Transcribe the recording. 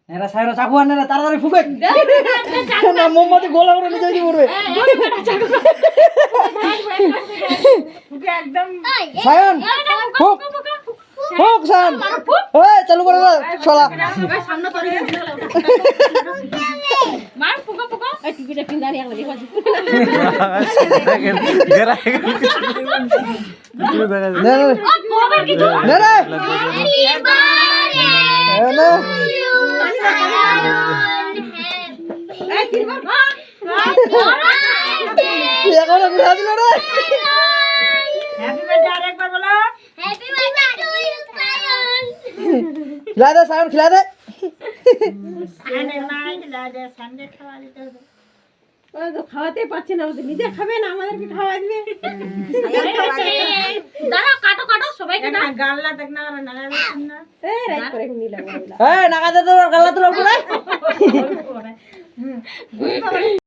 এরা সাইরা চাকু আনে না তাড়াতাড়ি ফুকে না মোমবাতি গোলা করে নিচে দিয়ে পড়বে একদম সায়ন ফুক ফুক সায়ন এই চালু করে দাও শালা সামনে তরি মার ফুকা ফুকা এই টিভিটা কিন দাঁড়িয়ে লাগবে গেরা না না না এখন বুঝা দিল রে হ্যাপি বার্থডে আরেকবার বলো happy birthday to you Sayan খিলা দে সায়ন খিলা দে সানডে নাই লাদে সানডে খাওয়া দিতে হবে ওই তো খাওয়াতে পারছে না ওদের নিজে খাবে না আমাদেরকে খাওয়া দিবে দাঁড়া কাটো কাটো সবাই কাটো গাল্লা দেখ না না না এই রাইট করে নিলাম এই নাকা দে তো গালা তোর উপরে